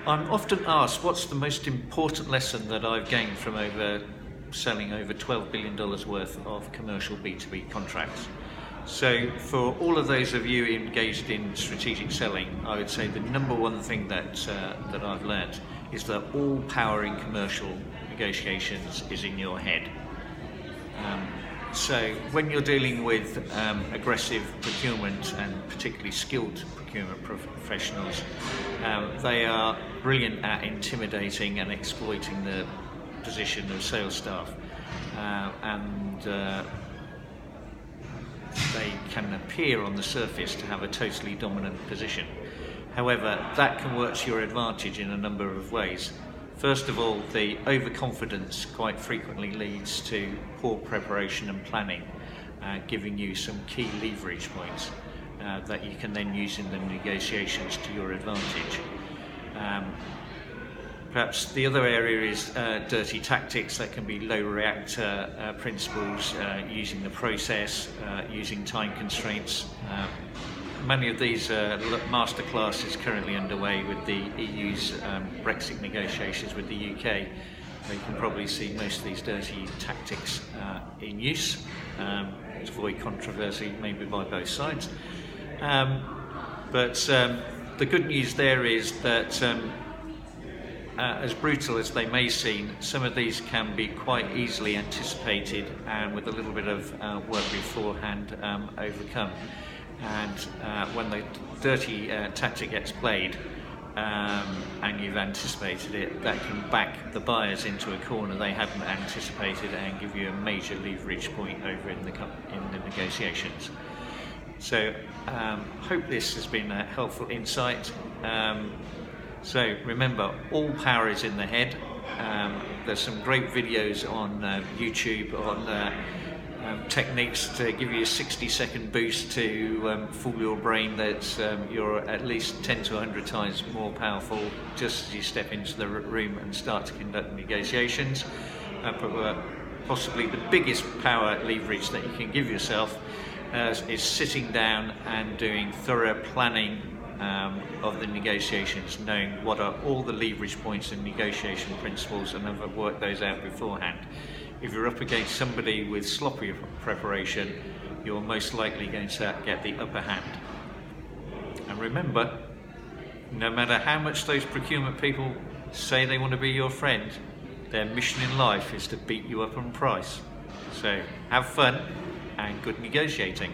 I'm often asked what's the most important lesson that I've gained from selling over $12 billion worth of commercial B2B contracts. So for all of those of you engaged in strategic selling, I would say the number one thing that I've learned is that all power in commercial negotiations is in your head. So when you're dealing with aggressive procurement and particularly skilled procurement professionals, they are brilliant at intimidating and exploiting the position of sales staff, and they can appear on the surface to have a totally dominant position. However, that can work to your advantage in a number of ways. First of all, the overconfidence quite frequently leads to poor preparation and planning, giving you some key leverage points that you can then use in the negotiations to your advantage. Perhaps the other area is dirty tactics. That can be low reactor principles, using the process, using time constraints. Many of these masterclass is currently underway with the EU's Brexit negotiations with the UK. You can probably see most of these dirty tactics in use to avoid controversy, maybe by both sides. But the good news there is that as brutal as they may seem, some of these can be quite easily anticipated and with a little bit of work beforehand overcome. And when the dirty tactic gets played and you've anticipated it, that can back the buyers into a corner they hadn't anticipated and give you a major leverage point over in the negotiations. So hope this has been a helpful insight. So remember, all power is in the head. There's some great videos on YouTube on techniques to give you a 60-second boost to fool your brain that you're at least 10 to 100 times more powerful just as you step into the room and start to conduct negotiations. Possibly the biggest power leverage that you can give yourself is sitting down and doing thorough planning of the negotiations, knowing what are all the leverage points and negotiation principles, and have worked those out beforehand. If you're up against somebody with sloppy preparation, you're most likely going to get the upper hand. And remember, no matter how much those procurement people say they want to be your friend, their mission in life is to beat you up on price. So have fun and good negotiating.